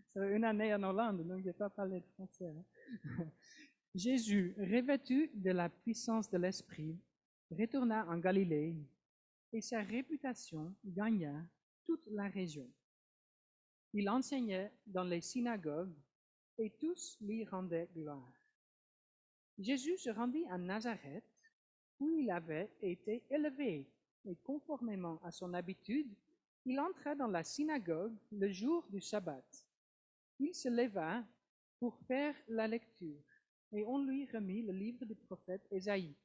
C'est une année en Hollande, donc je n'ai pas parlé de français. Jésus, revêtu de la puissance de l'Esprit, retourna en Galilée et sa réputation gagna toute la région. Il enseignait dans les synagogues et tous lui rendaient gloire. Jésus se rendit à Nazareth, où il avait été élevé, et conformément à son habitude, il entra dans la synagogue le jour du sabbat. Il se leva pour faire la lecture, et on lui remit le livre du prophète Ésaïe.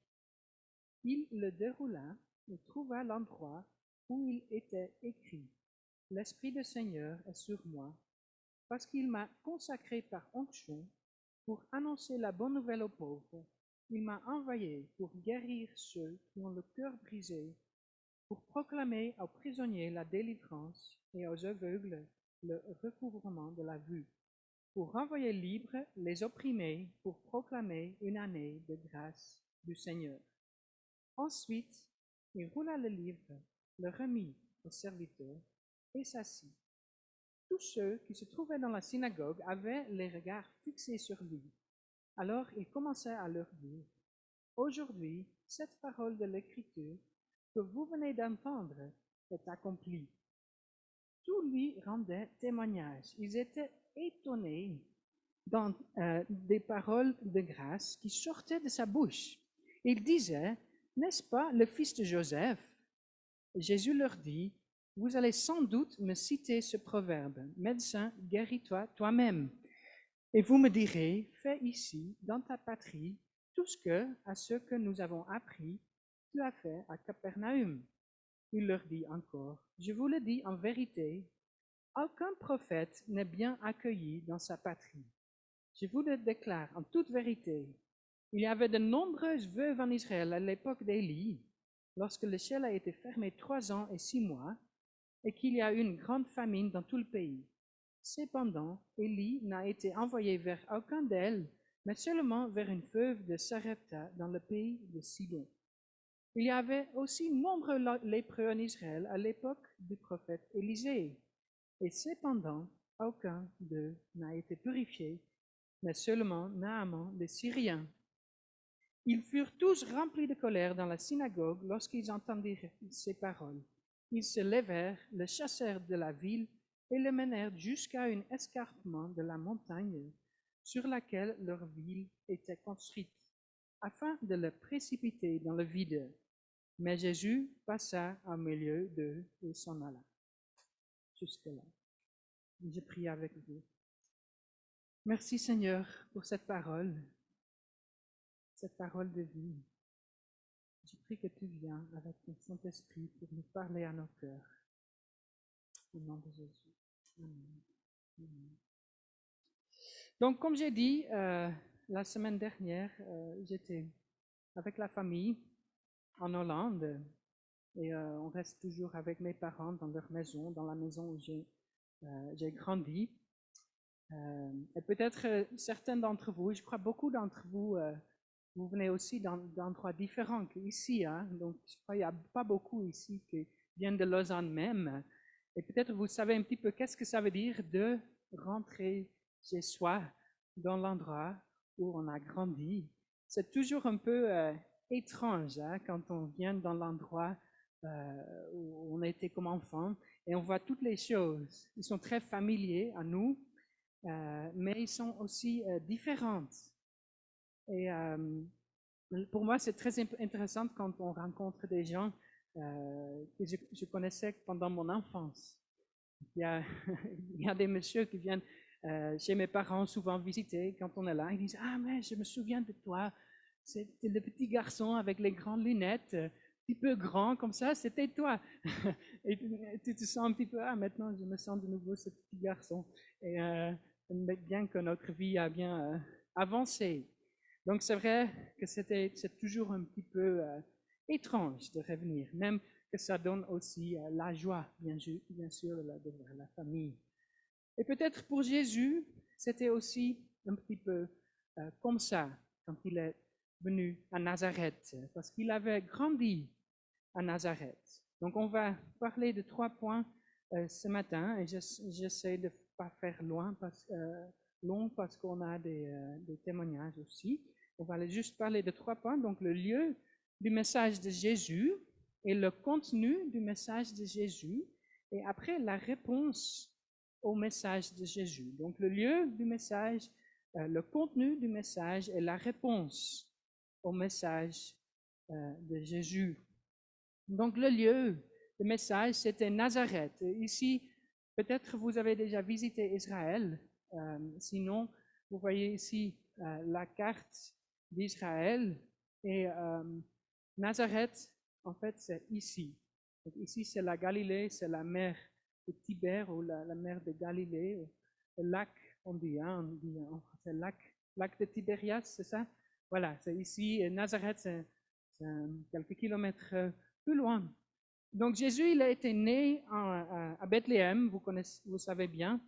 Il le déroula et trouva l'endroit où il était écrit: L'Esprit du Seigneur est sur moi, parce qu'il m'a consacré par onction pour annoncer la bonne nouvelle aux pauvres. Il m'a envoyé pour guérir ceux qui ont le cœur brisé, pour proclamer aux prisonniers la délivrance et aux aveugles le recouvrement de la vue, pour renvoyer libres les opprimés, pour proclamer une année de grâce du Seigneur. Ensuite, il roula le livre, le remit au serviteur et s'assit. Tous ceux qui se trouvaient dans la synagogue avaient les regards fixés sur lui. Alors il commença à leur dire: Aujourd'hui, cette parole de l'Écriture que vous venez d'entendre est accomplie. Tout lui rendait témoignage. Ils étaient étonnés des paroles de grâce qui sortaient de sa bouche. Ils disaient: N'est-ce pas le fils de Joseph? Jésus leur dit: Vous allez sans doute me citer ce proverbe: Médecin, guéris-toi toi-même. Et vous me direz: Fais ici, dans ta patrie, tout ce que nous avons appris, tu as fait à Capernaum. Il leur dit encore: Je vous le dis en vérité, aucun prophète n'est bien accueilli dans sa patrie. Je vous le déclare en toute vérité. Il y avait de nombreuses veuves en Israël à l'époque d'Élie, lorsque le ciel a été fermé 3 ans et 6 mois, et qu'il y a eu une grande famine dans tout le pays. Cependant, Élie n'a été envoyé vers aucun d'elles, mais seulement vers une veuve de Sarepta dans le pays de Sidon. Il y avait aussi nombreux lépreux en Israël à l'époque du prophète Élisée, et cependant, aucun d'eux n'a été purifié, mais seulement Naaman le Syrien. Ils furent tous remplis de colère dans la synagogue lorsqu'ils entendirent ces paroles. Ils se levèrent, le chassèrent de la ville et le menèrent jusqu'à un escarpement de la montagne sur laquelle leur ville était construite, afin de le précipiter dans le vide. Mais Jésus passa au milieu d'eux et s'en alla. Jusque-là. Je prie avec vous. Merci Seigneur pour cette parole de vie. Je prie que tu viens avec ton Saint-Esprit pour nous parler à nos cœurs. Au nom de Jésus. Amen. Amen. Donc, comme j'ai dit, la semaine dernière, j'étais avec la famille en Hollande et on reste toujours avec mes parents dans leur maison, dans la maison où j'ai grandi. Et peut-être certains d'entre vous, je crois beaucoup d'entre vous, vous venez aussi d'endroits différents qu'ici. Hein? Donc, je crois qu'il n'y a pas beaucoup ici qui viennent de Lausanne même. Et peut-être vous savez un petit peu qu'est-ce que ça veut dire de rentrer chez soi, dans l'endroit où on a grandi. C'est toujours un peu étrange hein, quand on vient dans l'endroit où on a été comme enfant et on voit toutes les choses. Ils sont très familiers à nous, mais ils sont aussi différentes. Et pour moi, c'est très intéressant quand on rencontre des gens que je connaissais pendant mon enfance. Il y a, il y a des messieurs qui viennent chez mes parents souvent visiter. Quand on est là, ils disent: Ah, mais je me souviens de toi. C'était le petit garçon avec les grandes lunettes, un petit peu grand comme ça, c'était toi. Et tu te sens un petit peu: Ah, maintenant je me sens de nouveau ce petit garçon. Et bien que notre vie a bien avancé. Donc c'est vrai que c'est toujours un petit peu étrange de revenir, même que ça donne aussi la joie, bien sûr, de voir la famille. Et peut-être pour Jésus, c'était aussi un petit peu comme ça quand il est venu à Nazareth, parce qu'il avait grandi à Nazareth. Donc on va parler de 3 points ce matin et j'essaie de ne pas faire long parce qu'on a des témoignages aussi. On va juste parler de 3 points. Donc, le lieu du message de Jésus et le contenu du message de Jésus. Et après, la réponse au message de Jésus. Donc, le lieu du message, le contenu du message et la réponse au message de Jésus. Donc, le lieu du message, c'était Nazareth. Ici, peut-être vous avez déjà visité Israël. Sinon, vous voyez ici la carte d'Israël. Et Nazareth, en fait, c'est ici. Donc, ici, c'est la Galilée, c'est la mer de Tibère ou la mer de Galilée, le lac, on dit en français, lac de Tibérias, c'est ça? Voilà, c'est ici. Et Nazareth, c'est quelques kilomètres plus loin. Donc Jésus, il a été né à Bethléem, vous savez bien,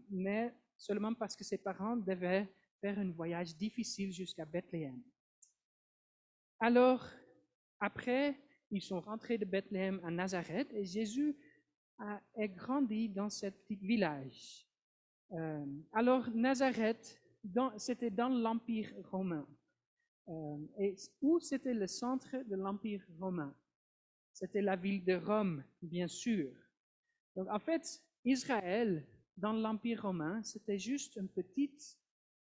mais seulement parce que ses parents devaient faire un voyage difficile jusqu'à Bethléem. Alors, après, ils sont rentrés de Bethléem à Nazareth et Jésus a grandi dans ce petit village. Alors, Nazareth, c'était dans l'Empire romain. Et où c'était le centre de l'Empire romain? C'était la ville de Rome, bien sûr. Donc, en fait, Israël, dans l'Empire romain, c'était juste un petit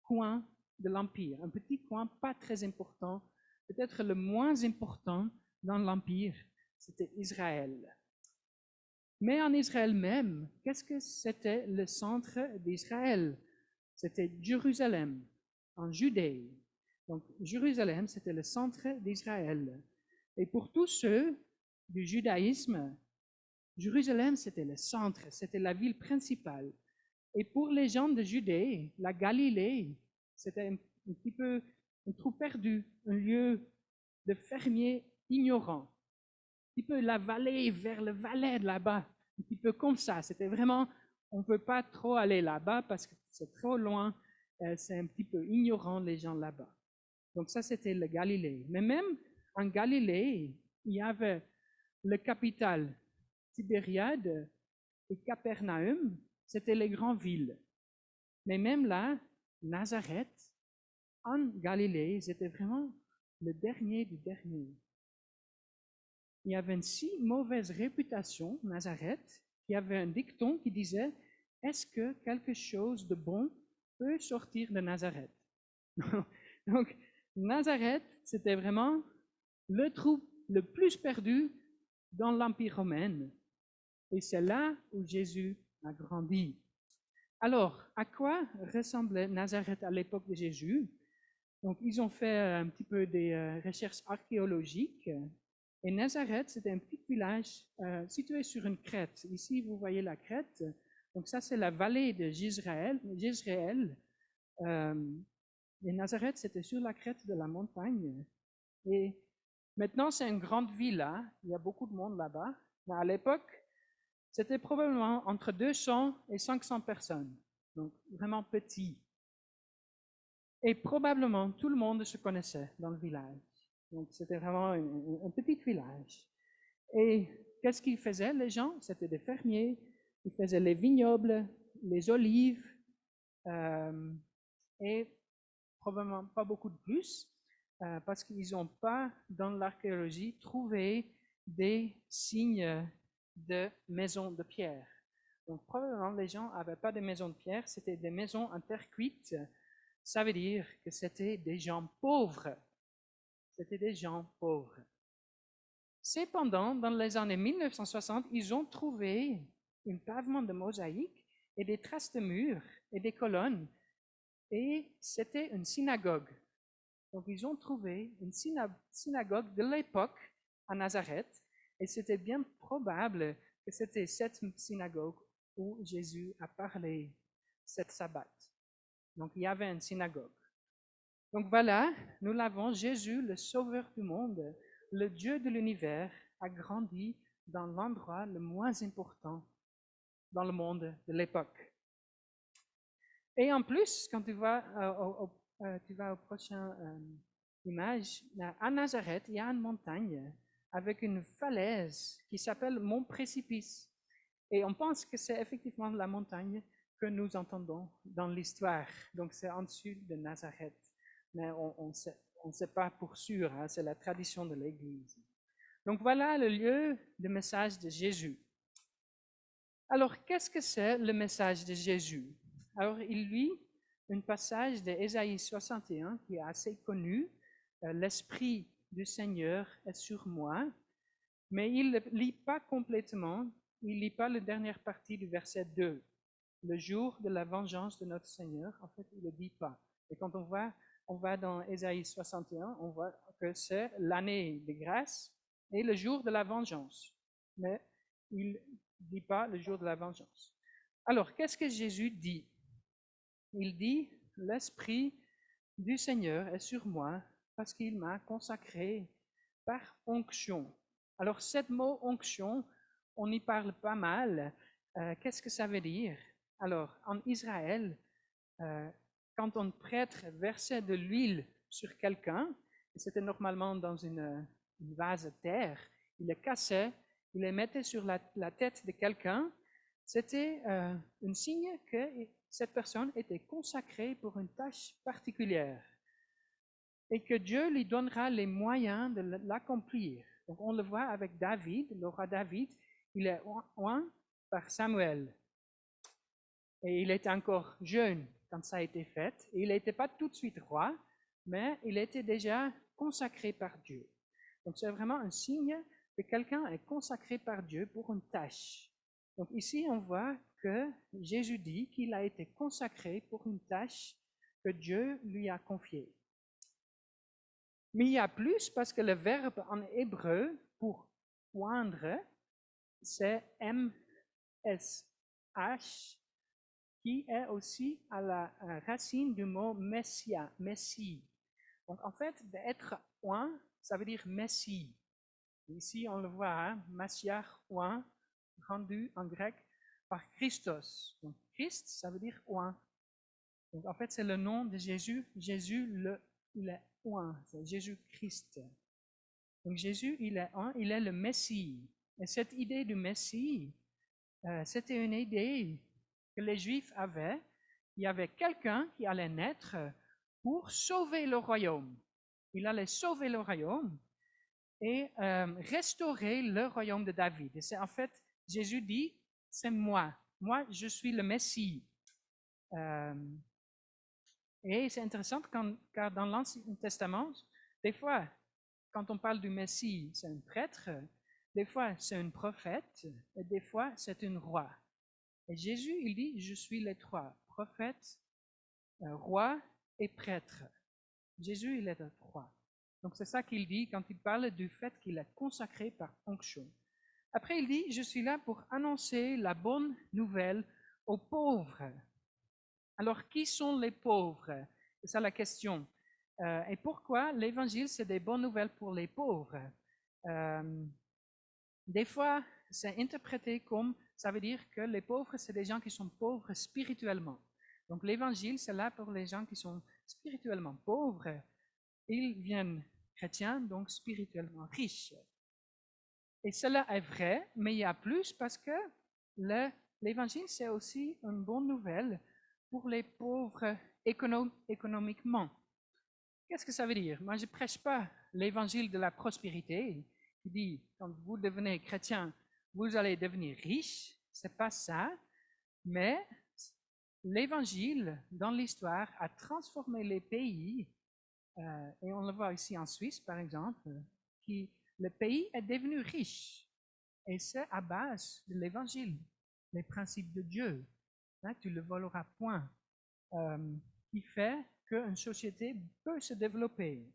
coin de l'Empire, un petit coin pas très important, peut-être le moins important dans l'Empire, c'était Israël. Mais en Israël même, qu'est-ce que c'était le centre d'Israël? C'était Jérusalem, en Judée. Donc, Jérusalem, c'était le centre d'Israël. Et pour tous ceux du judaïsme, Jérusalem, c'était le centre, c'était la ville principale. Et pour les gens de Judée, la Galilée, c'était un petit peu un trou perdu, un lieu de fermiers ignorants. Un petit peu la vallée vers le Valais de là-bas, un petit peu comme ça. C'était vraiment, on ne peut pas trop aller là-bas parce que c'est trop loin, c'est un petit peu ignorant les gens là-bas. Donc ça, c'était le Galilée. Mais même en Galilée, il y avait le capital Tibériade et Capernaum, c'était les grandes villes. Mais même là, Nazareth, en Galilée, c'était vraiment le dernier du dernier. Il y avait une si mauvaise réputation, Nazareth, qu'il y avait un dicton qui disait « Est-ce que quelque chose de bon peut sortir de Nazareth ?» Donc, Nazareth, c'était vraiment le trou le plus perdu dans l'Empire romain. Et c'est là où Jésus a grandi. Alors, à quoi ressemblait Nazareth à l'époque de Jésus? Donc, ils ont fait un petit peu des recherches archéologiques. Et Nazareth, c'était un petit village situé sur une crête. Ici, vous voyez la crête. Donc, ça, c'est la vallée de Jezreel. Et Nazareth, c'était sur la crête de la montagne. Et maintenant, c'est une grande villa. Il y a beaucoup de monde là-bas. Mais à l'époque, c'était probablement entre 200 et 500 personnes, donc vraiment petit. Et probablement tout le monde se connaissait dans le village. Donc c'était vraiment un petit village. Et qu'est-ce qu'ils faisaient les gens? C'était des fermiers, ils faisaient les vignobles, les olives, et probablement pas beaucoup de plus, parce qu'ils n'ont pas dans l'archéologie trouvé des signes de maisons de pierre. Donc probablement les gens n'avaient pas de maisons de pierre, c'était des maisons en terre cuite. Ça veut dire que c'était des gens pauvres. C'était des gens pauvres. Cependant, dans les années 1960, ils ont trouvé un pavement de mosaïque et des traces de murs et des colonnes. Et c'était une synagogue. Donc ils ont trouvé une synagogue de l'époque à Nazareth. Et c'était bien probable que c'était cette synagogue où Jésus a parlé cette sabbat. Donc il y avait une synagogue. Donc voilà, nous l'avons, Jésus, le sauveur du monde, le Dieu de l'univers, a grandi dans l'endroit le moins important dans le monde de l'époque. Et en plus, quand tu vas au prochain image, à Nazareth, il y a une montagne avec une falaise qui s'appelle Mont Précipice. Et on pense que c'est effectivement la montagne que nous entendons dans l'histoire. Donc c'est en dessus de Nazareth. Mais on ne sait pas pour sûr, hein, c'est la tradition de l'Église. Donc voilà le lieu de message de Jésus. Alors, qu'est-ce que c'est le message de Jésus? Alors, il lit un passage d'Ésaïe 61 qui est assez connu. L'Esprit du Seigneur est sur moi, mais il ne lit pas complètement. Il ne lit pas la dernière partie du verset 2. Le jour de la vengeance de notre Seigneur, en fait, il ne le dit pas. Et quand on va dans Ésaïe 61, on voit que c'est l'année de grâce et le jour de la vengeance. Mais il ne dit pas le jour de la vengeance. Alors, qu'est-ce que Jésus dit? Il dit, l'Esprit du Seigneur est sur moi parce qu'il m'a consacré par onction. Alors, ce mot onction, on y parle pas mal. Qu'est-ce que ça veut dire? Alors, en Israël, quand on prêtre versait de l'huile sur quelqu'un, c'était normalement dans une vase de terre, il le cassait, il le mettait sur la tête de quelqu'un. C'était un signe que cette personne était consacrée pour une tâche particulière et que Dieu lui donnera les moyens de l'accomplir. Donc on le voit avec David, le roi David, il est oint par Samuel. Et il était encore jeune quand ça a été fait. Et il n'était pas tout de suite roi, mais il était déjà consacré par Dieu. Donc c'est vraiment un signe que quelqu'un est consacré par Dieu pour une tâche. Donc ici, on voit que Jésus dit qu'il a été consacré pour une tâche que Dieu lui a confiée. Mais il y a plus parce que le verbe en hébreu pour oindre, c'est M-S-H, qui est aussi à la racine du mot messia, messie. Donc en fait, d'être oint, ça veut dire messie. Ici, on le voit, hein, Messiah, oint, rendu en grec par Christos. Donc Christ, ça veut dire oint. Donc en fait, c'est le nom de Jésus. Jésus, il est oint, c'est Jésus-Christ. Donc Jésus, il est oint, il est le Messie. Et cette idée du Messie, c'était une idée que les Juifs avaient. Il y avait quelqu'un qui allait naître pour sauver le royaume. Il allait sauver le royaume et restaurer le royaume de David. Et c'est en fait, Jésus dit, c'est moi. Moi, je suis le Messie. Et c'est intéressant car dans l'Ancien Testament, des fois, quand on parle du Messie, c'est un prêtre, des fois c'est un prophète, et des fois c'est un roi. Et Jésus, il dit, je suis les trois, prophète, roi et prêtre. Jésus, il est le trois. Donc c'est ça qu'il dit quand il parle du fait qu'il est consacré par onction. Après, il dit, je suis là pour annoncer la bonne nouvelle aux pauvres. Alors, qui sont les pauvres? C'est ça la question. Et pourquoi l'évangile, c'est des bonnes nouvelles pour les pauvres? Des fois, c'est interprété comme, ça veut dire que les pauvres, c'est des gens qui sont pauvres spirituellement. Donc l'évangile, c'est là pour les gens qui sont spirituellement pauvres. Ils viennent chrétiens, donc spirituellement riches. Et cela est vrai, mais il y a plus parce que l'évangile, c'est aussi une bonne nouvelle pour les pauvres économiquement. Qu'est-ce que ça veut dire? Moi, je ne prêche pas l'évangile de la prospérité qui dit, quand vous devenez chrétien, vous allez devenir riche. C'est pas ça. Mais l'évangile, dans l'histoire, a transformé les pays, et on le voit ici en Suisse, par exemple, qui le pays est devenu riche. Et c'est à base de l'évangile, les principes de Dieu. Hein, tu ne le voleras point. Qui fait qu'une société peut se développer.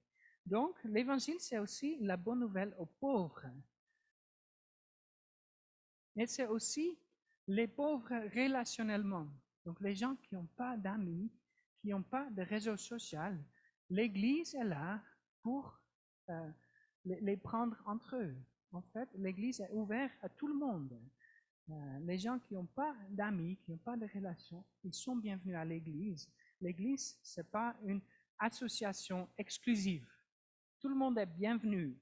Donc, l'évangile, c'est aussi la bonne nouvelle aux pauvres. Et c'est aussi les pauvres relationnellement. Donc, les gens qui n'ont pas d'amis, qui n'ont pas de réseau social, l'Église est là pour les prendre entre eux. En fait, l'Église est ouverte à tout le monde. Les gens qui n'ont pas d'amis, qui n'ont pas de relations, ils sont bienvenus à l'Église. L'Église, ce n'est pas une association exclusive. Tout le monde est bienvenu.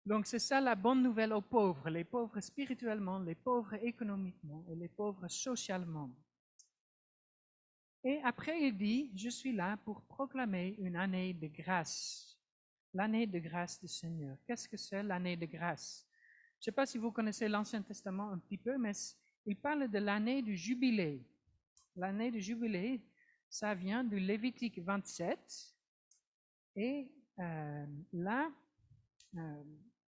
Donc c'est ça la bonne nouvelle aux pauvres, les pauvres spirituellement, les pauvres économiquement et les pauvres socialement. Et après il dit, je suis là pour proclamer une année de grâce, l'année de grâce du Seigneur. Qu'est-ce que c'est l'année de grâce? Je ne sais pas si vous connaissez l'Ancien Testament un petit peu, mais il parle de l'année du jubilé. L'année du jubilé, ça vient du Lévitique 27. Et là,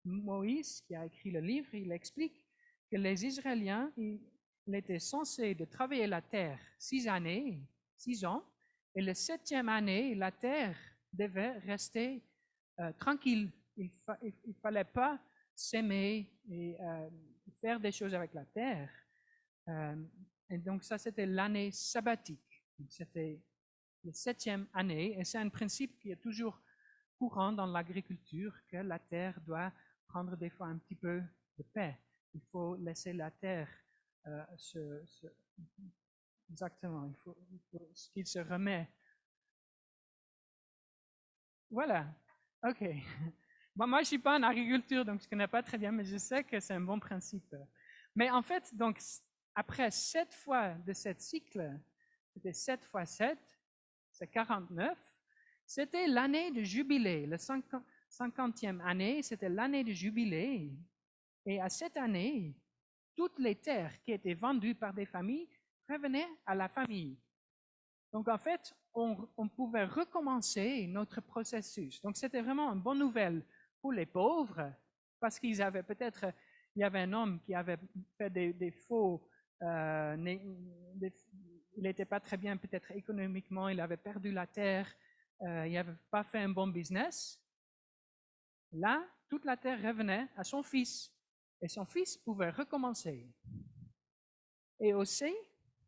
Moïse, qui a écrit le livre, il explique que les Israéliens, ils étaient censés de travailler la terre 6 années, 6 ans, et la 7e année, la terre devait rester tranquille. Il ne fallait pas s'aimer et faire des choses avec la terre. Et donc ça, c'était l'année sabbatique. C'était la 7e année, et c'est un principe qui est toujours courant dans l'agriculture, que la terre doit prendre des fois un petit peu de paix. Il faut laisser la terre exactement, il faut qu'il se remet. Voilà, ok. Bon, moi, je ne suis pas en agriculture, donc je ne connais pas très bien, mais je sais que c'est un bon principe. Mais en fait, donc, après 7 fois de cette cycle, c'était 7 fois 7, c'est 49, c'était l'année de jubilé, le 50e année, c'était l'année de jubilé. Et à cette année, toutes les terres qui étaient vendues par des familles revenaient à la famille. Donc en fait, on pouvait recommencer notre processus. Donc c'était vraiment une bonne nouvelle pour les pauvres, parce qu'ils avaient peut-être, il y avait un homme qui avait fait des faux, il n'était pas très bien peut-être économiquement, il avait perdu la terre, il n'avait pas fait un bon business. Là, toute la terre revenait à son fils, et son fils pouvait recommencer. Et aussi,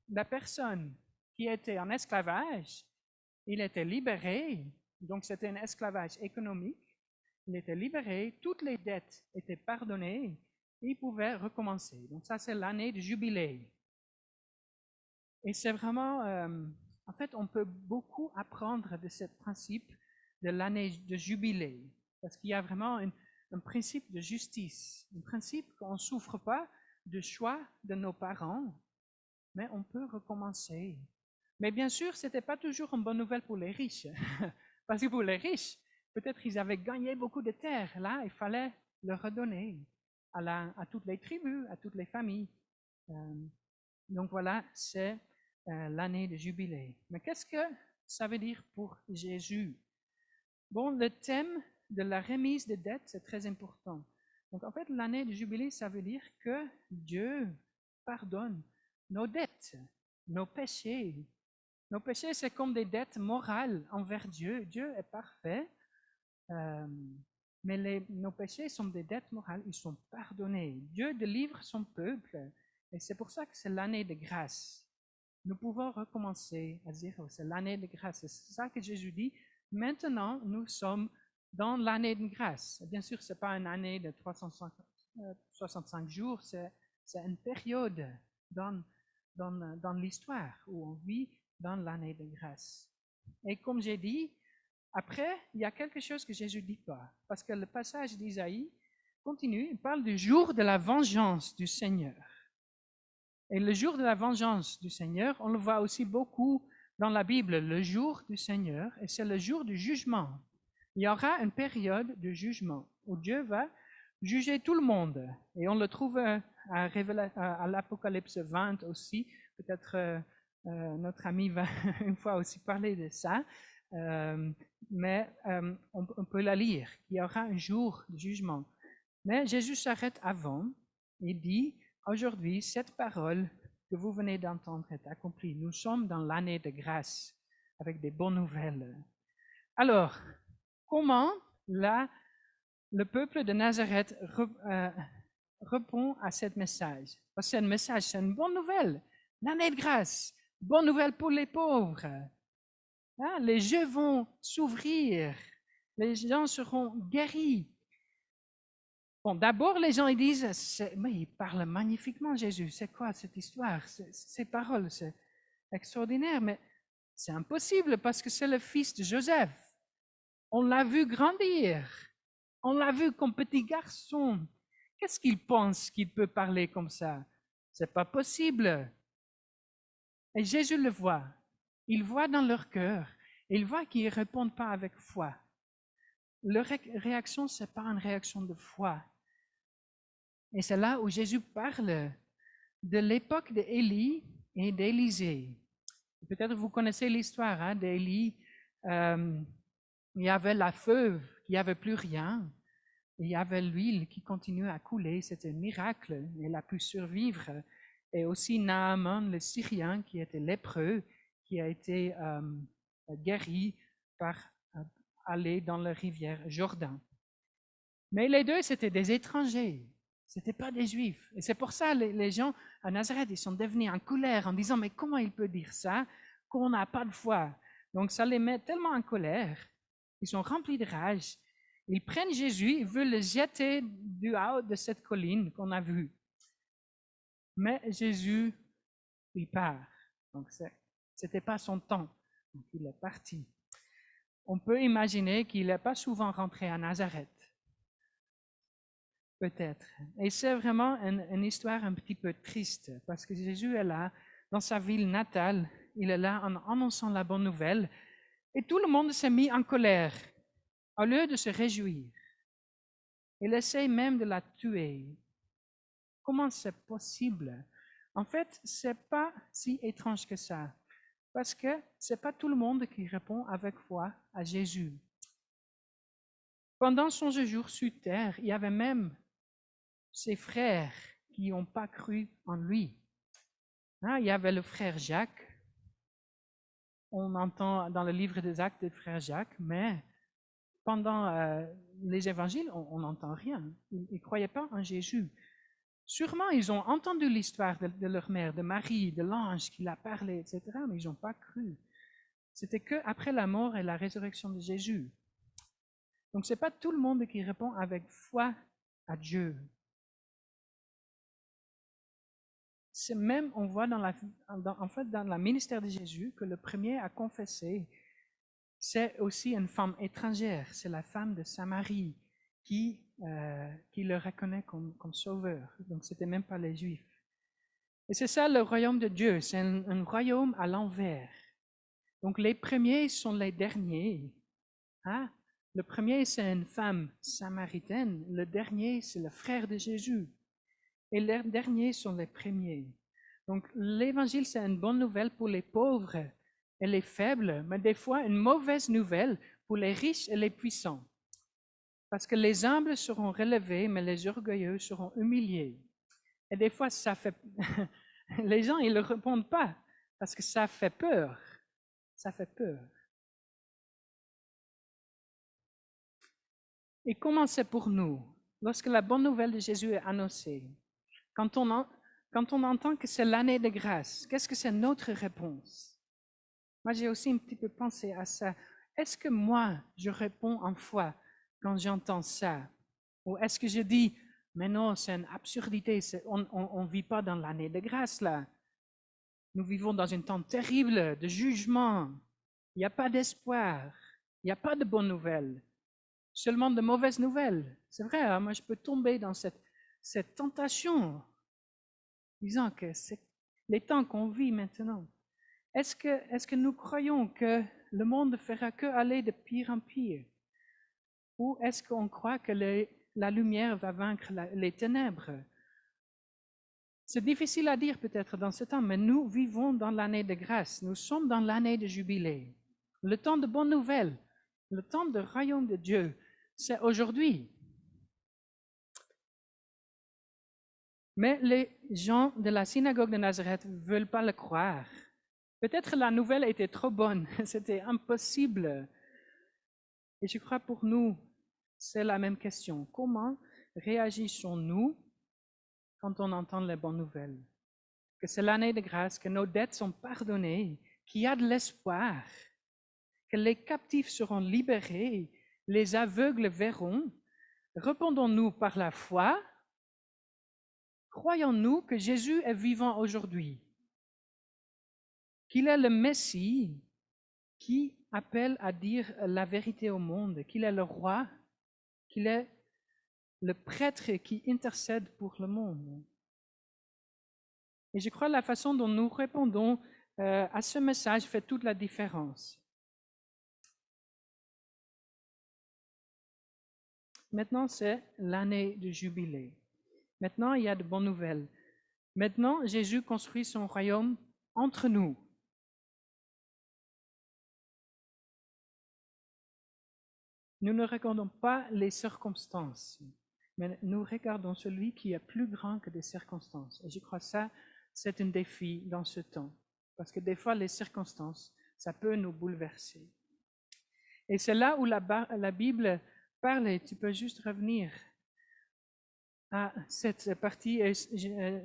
la personne qui était en esclavage, il était libéré, donc c'était un esclavage économique, il était libéré, toutes les dettes étaient pardonnées, et il pouvait recommencer. Donc ça, c'est l'année de jubilé. Et c'est vraiment, en fait, on peut beaucoup apprendre de ce principe de l'année de jubilé, parce qu'il y a vraiment un principe de justice, un principe qu'on ne souffre pas du choix de nos parents, mais on peut recommencer. Mais bien sûr, ce n'était pas toujours une bonne nouvelle pour les riches, parce que pour les riches, peut-être ils avaient gagné beaucoup de terres. Là, il fallait le redonner à toutes les tribus, à toutes les familles. Donc voilà, c'est l'année de jubilé. Mais qu'est-ce que ça veut dire pour Jésus? Bon, le thème de la remise des dettes, c'est très important. Donc en fait, l'année de jubilé, ça veut dire que Dieu pardonne nos dettes, nos péchés. Nos péchés, c'est comme des dettes morales envers Dieu. Dieu est parfait, mais nos péchés sont des dettes morales, ils sont pardonnés. Dieu délivre son peuple, et c'est pour ça que c'est l'année de grâce. Nous pouvons recommencer à dire, c'est l'année de grâce. C'est ça que Jésus dit. Maintenant, nous sommes dans l'année de grâce. Bien sûr, ce n'est pas une année de 365 jours, c'est une période dans l'histoire où on vit dans l'année de grâce. Et comme j'ai dit, après, il y a quelque chose que Jésus ne dit pas, parce que le passage d'Isaïe continue, il parle du jour de la vengeance du Seigneur. Et le jour de la vengeance du Seigneur, on le voit aussi beaucoup dans la Bible, le jour du Seigneur, et c'est le jour du jugement. Il y aura une période de jugement où Dieu va juger tout le monde. Et on le trouve à l'Apocalypse 20 aussi. Peut-être notre ami va une fois aussi parler de ça. Mais on peut la lire. Il y aura un jour de jugement. Mais Jésus s'arrête avant et dit, aujourd'hui, cette parole que vous venez d'entendre est accomplie. Nous sommes dans l'année de grâce avec des bonnes nouvelles. Alors, comment le peuple de Nazareth répond à ce message? Parce que c'est un message, c'est une bonne nouvelle. L'année de grâce, bonne nouvelle pour les pauvres. Hein? Les yeux vont s'ouvrir, les gens seront guéris. Bon, d'abord, les gens ils disent, mais il parle magnifiquement, Jésus. C'est quoi cette histoire? Ces paroles, c'est extraordinaire, mais c'est impossible parce que c'est le fils de Joseph. On l'a vu grandir. On l'a vu comme petit garçon. Qu'est-ce qu'il pense qu'il peut parler comme ça? C'est pas possible. Et Jésus le voit. Il voit dans leur cœur. Il voit qu'ils ne répondent pas avec foi. Leur réaction, ce n'est pas une réaction de foi. Et c'est là où Jésus parle de l'époque d'Élie et d'Élisée. Peut-être vous connaissez l'histoire d'Élie. Il y avait la feuve, il n'y avait plus rien. Il y avait l'huile qui continuait à couler. C'était un miracle. Elle a pu survivre. Et aussi Naaman, le Syrien, qui était lépreux, qui a été guéri par aller dans la rivière Jordan. Mais les deux, c'était des étrangers. Ce n'étaient pas des Juifs. Et c'est pour ça que les gens à Nazareth, ils sont devenus en colère en disant, mais comment il peut dire ça, qu'on n'a pas de foi? Donc ça les met tellement en colère. Ils sont remplis de rage. Ils prennent Jésus, ils veulent le jeter du haut de cette colline qu'on a vue. Mais Jésus, il part. Donc ce n'était pas son temps. Donc il est parti. On peut imaginer qu'il n'est pas souvent rentré à Nazareth. Peut-être. Et c'est vraiment une histoire un petit peu triste, parce que Jésus est là, dans sa ville natale, il est là en annonçant la bonne nouvelle, et tout le monde s'est mis en colère, au lieu de se réjouir. Il essaie même de la tuer. Comment c'est possible? En fait, ce n'est pas si étrange que ça, parce que ce n'est pas tout le monde qui répond avec foi à Jésus. Pendant son séjour sur terre, il y avait même ses frères qui n'ont pas cru en lui. Il y avait le frère Jacques. On entend dans le livre des Actes le frère Jacques, mais pendant les évangiles, on n'entend rien. Ils ne croyaient pas en Jésus. Sûrement, ils ont entendu l'histoire de leur mère, de Marie, de l'ange qui l'a parlé, etc., mais ils n'ont pas cru. C'était qu'après la mort et la résurrection de Jésus. Donc, ce n'est pas tout le monde qui répond avec foi à Dieu. C'est même, on voit dans le ministère de Jésus que le premier à confesser, c'est aussi une femme étrangère, c'est la femme de Samarie qui le reconnaît comme sauveur. Donc, ce n'était même pas les Juifs. Et c'est ça le royaume de Dieu, c'est un royaume à l'envers. Donc, les premiers sont les derniers. Le premier, c'est une femme samaritaine. Le dernier, c'est le frère de Jésus. Et les derniers sont les premiers. Donc, l'évangile, c'est une bonne nouvelle pour les pauvres et les faibles, mais des fois une mauvaise nouvelle pour les riches et les puissants. Parce que les humbles seront relevés, mais les orgueilleux seront humiliés. Et des fois, ça fait... les gens, ils ne répondent pas, parce que ça fait peur. Ça fait peur. Et comment c'est pour nous, lorsque la bonne nouvelle de Jésus est annoncée? Quand on entend que c'est l'année de grâce, qu'est-ce que c'est notre réponse? Moi, j'ai aussi un petit peu pensé à ça. Est-ce que moi, je réponds en foi quand j'entends ça? Ou est-ce que je dis, mais non, c'est une absurdité, on ne vit pas dans l'année de grâce là. Nous vivons dans un temps terrible de jugement. Il n'y a pas d'espoir. Il n'y a pas de bonnes nouvelles. Seulement de mauvaises nouvelles. C'est vrai, moi je peux tomber dans cette tentation, disant que c'est les temps qu'on vit maintenant. Est-ce que nous croyons que le monde ne fera que aller de pire en pire? Ou est-ce qu'on croit que la lumière va vaincre les ténèbres? C'est difficile à dire peut-être dans ce temps, mais nous vivons dans l'année de grâce. Nous sommes dans l'année de jubilé. Le temps de bonnes nouvelles, le temps du royaume de Dieu, c'est aujourd'hui. Mais les gens de la synagogue de Nazareth ne veulent pas le croire. Peut-être la nouvelle était trop bonne, c'était impossible. Et je crois pour nous, c'est la même question. Comment réagissons-nous quand on entend les bonnes nouvelles? Que c'est l'année de grâce, que nos dettes sont pardonnées, qu'il y a de l'espoir, que les captifs seront libérés, les aveugles verront. Répondons-nous par la foi? Croyons-nous que Jésus est vivant aujourd'hui? Qu'il est le Messie qui appelle à dire la vérité au monde, qu'il est le roi, qu'il est le prêtre qui intercède pour le monde. Et je crois que la façon dont nous répondons à ce message fait toute la différence. Maintenant, c'est l'année du jubilé. Maintenant, il y a de bonnes nouvelles. Maintenant, Jésus construit son royaume entre nous. Nous ne regardons pas les circonstances, mais nous regardons celui qui est plus grand que des circonstances. Et je crois que ça, c'est un défi dans ce temps. Parce que des fois, les circonstances, ça peut nous bouleverser. Et c'est là où la Bible parle, et tu peux juste revenir à cette partie.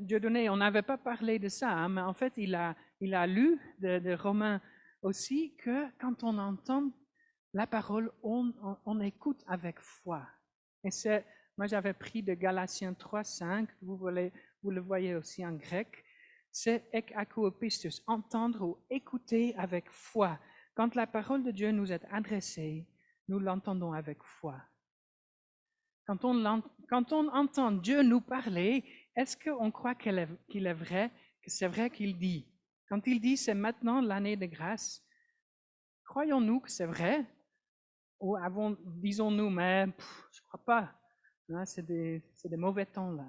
Dieudonné, on n'avait pas parlé de ça, hein, mais en fait, il a lu de Romains aussi que quand on entend la parole, on écoute avec foi. Et moi j'avais pris de Galatiens 3:5, vous le voyez aussi en grec, c'est ek akoupistus, entendre ou écouter avec foi. Quand la parole de Dieu nous est adressée, nous l'entendons avec foi. Quand on entend Dieu nous parler, est-ce qu'on croit qu'il est vrai, que c'est vrai qu'il dit? Quand il dit c'est maintenant l'année de grâce, croyons-nous que c'est vrai? Ou disons-nous, mais je ne crois pas, hein, c'est des mauvais temps là.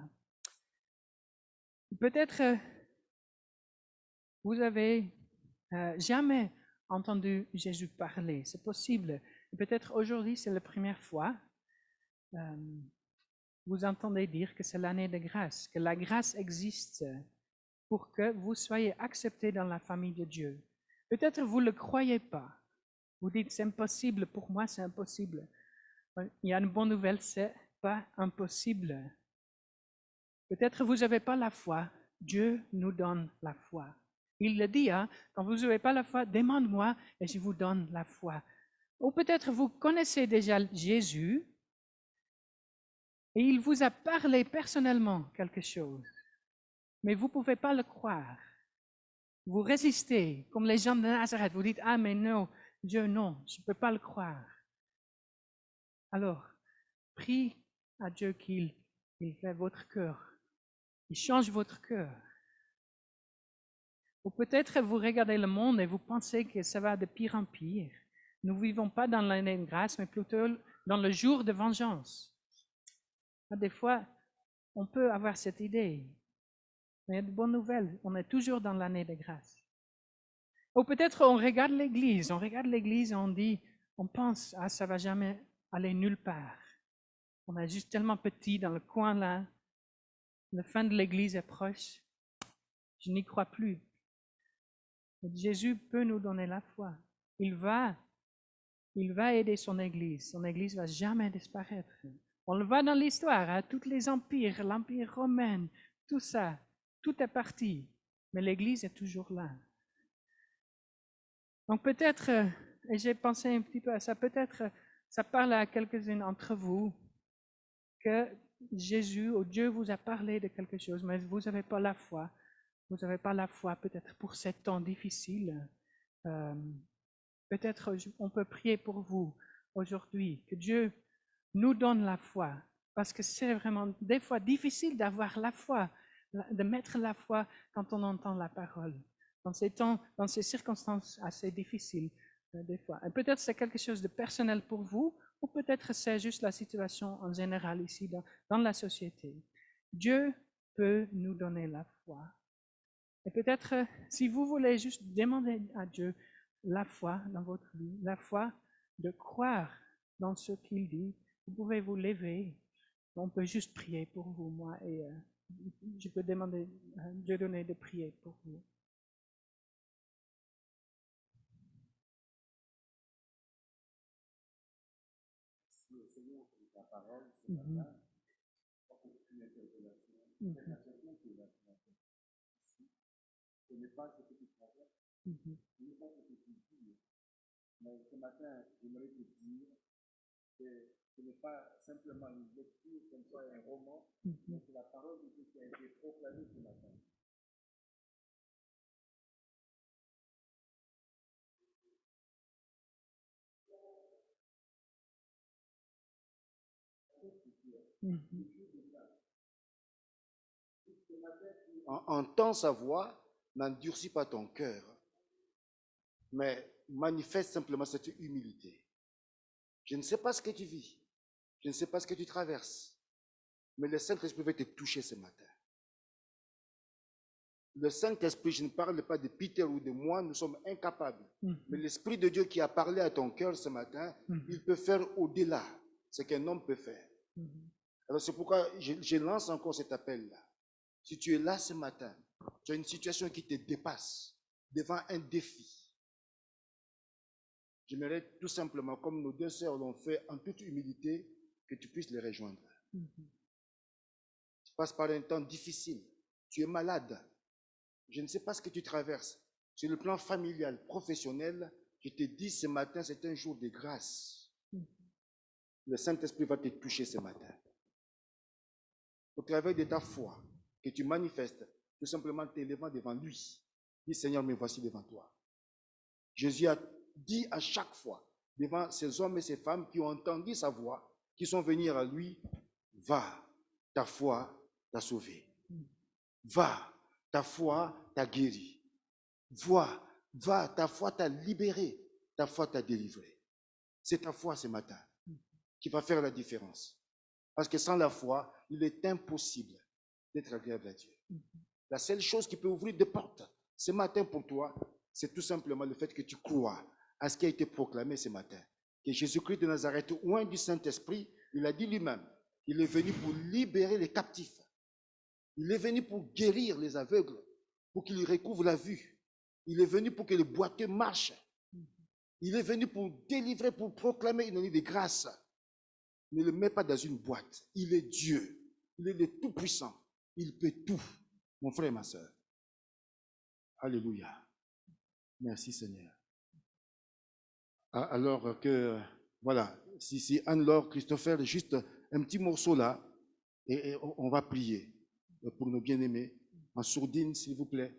Peut-être vous avez jamais entendu Jésus parler, c'est possible. Peut-être aujourd'hui c'est la première fois. Vous entendez dire que c'est l'année de grâce, que la grâce existe pour que vous soyez acceptés dans la famille de Dieu. Peut-être vous ne le croyez pas. Vous dites c'est impossible, pour moi c'est impossible. Il y a une bonne nouvelle, c'est pas impossible. Peut-être vous n'avez pas la foi. Dieu nous donne la foi. Il le dit, hein, quand vous n'avez pas la foi, demande-moi et je vous donne la foi. Ou peut-être vous connaissez déjà Jésus et il vous a parlé personnellement quelque chose, mais vous ne pouvez pas le croire. Vous résistez, comme les gens de Nazareth. Vous dites, ah mais non, Dieu non, je ne peux pas le croire. Alors, prie à Dieu qu'il fait votre cœur. Il change votre cœur. Ou peut-être vous regardez le monde et vous pensez que ça va de pire en pire. Nous ne vivons pas dans l'année de grâce, mais plutôt dans le jour de vengeance. Des fois, on peut avoir cette idée. Mais il y a de bonnes nouvelles. On est toujours dans l'année de grâce. Ou peut-être on regarde l'Église. On regarde l'Église et on dit, on pense, ah, ça ne va jamais aller nulle part. On est juste tellement petit dans le coin là. La fin de l'Église est proche. Je n'y crois plus. Mais Jésus peut nous donner la foi. Il va aider son Église. Son Église ne va jamais disparaître. On le voit dans l'histoire, hein, tous les empires, l'Empire romain, tout ça, tout est parti. Mais l'Église est toujours là. Donc peut-être, et j'ai pensé un petit peu à ça, peut-être ça parle à quelques-uns d'entre vous que Jésus ou Dieu vous a parlé de quelque chose, mais vous n'avez pas la foi. Vous n'avez pas la foi peut-être pour ces temps difficiles. Peut-être on peut prier pour vous aujourd'hui, que Dieu nous donne la foi, parce que c'est vraiment des fois difficile d'avoir la foi, de mettre la foi quand on entend la parole. Dans ces temps, dans ces circonstances assez difficiles, des fois. Et peut-être c'est quelque chose de personnel pour vous, ou peut-être c'est juste la situation en général ici dans la société. Dieu peut nous donner la foi. Et peut-être, si vous voulez juste demander à Dieu la foi dans votre vie, la foi de croire dans ce qu'il dit, vous pouvez vous lever. On peut juste prier pour vous, moi, et je peux demander à Dieu donner de prier pour vous. Merci au Seigneur pour ta parole ce matin. Pas pour une interpellation. C'est la personne qui va te mettre ici. Ce n'est pas ce que tu traverses. Ce n'est pas ce que tu dis. Mais ce matin, j'aimerais te dire que ce n'est pas simplement une lecture comme ça, un roman, mais c'est la parole de Dieu qui a été proclamée ce matin. Mhm. Entends sa voix, n'endurcis pas ton cœur, mais manifeste simplement cette humilité. Je ne sais pas ce que tu vis, je ne sais pas ce que tu traverses, mais le Saint-Esprit veut te toucher ce matin. Le Saint-Esprit, je ne parle pas de Peter ou de moi, nous sommes incapables. Mais l'Esprit de Dieu qui a parlé à ton cœur ce matin, il peut faire au-delà ce qu'un homme peut faire. Alors c'est pourquoi je lance encore cet appel-là. Si tu es là ce matin, tu as une situation qui te dépasse, devant un défi. J'aimerais tout simplement, comme nos deux sœurs l'ont fait en toute humilité, que tu puisses les rejoindre. Tu passes par un temps difficile, tu es malade. Je ne sais pas ce que tu traverses. Sur le plan familial, professionnel, je te dis ce matin, c'est un jour de grâce. Le Saint-Esprit va te toucher ce matin. Au travers de ta foi, que tu manifestes, tout simplement t'élevant devant lui. Dis, Seigneur, me voici devant toi. Jésus a dit à chaque fois, devant ces hommes et ces femmes qui ont entendu sa voix, qui sont venus à lui, va, ta foi t'a sauvé. Va, ta foi t'a guéri. Va, ta foi t'a libéré, ta foi t'a délivré. C'est ta foi ce matin qui va faire la différence. Parce que sans la foi, il est impossible d'être agréable à Dieu. La seule chose qui peut ouvrir des portes ce matin pour toi, c'est tout simplement le fait que tu crois à ce qui a été proclamé ce matin. Que Jésus-Christ de Nazareth, oint du Saint-Esprit, il a dit lui-même, il est venu pour libérer les captifs. Il est venu pour guérir les aveugles, pour qu'ils recouvrent la vue. Il est venu pour que les boiteux marchent. Il est venu pour délivrer, pour proclamer une année de grâce. Ne le mets pas dans une boîte. Il est Dieu. Il est le Tout-Puissant. Il peut tout. Mon frère et ma soeur. Alléluia. Merci Seigneur. Alors que, voilà, si Anne-Laure, Christopher, juste un petit morceau là, et on va prier pour nos bien-aimés. En sourdine, s'il vous plaît,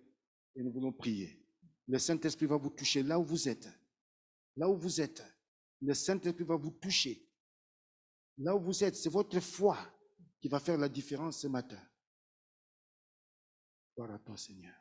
et nous voulons prier. Le Saint-Esprit va vous toucher là où vous êtes. Là où vous êtes. Le Saint-Esprit va vous toucher. Là où vous êtes, c'est votre foi qui va faire la différence ce matin. Gloire à toi, Seigneur.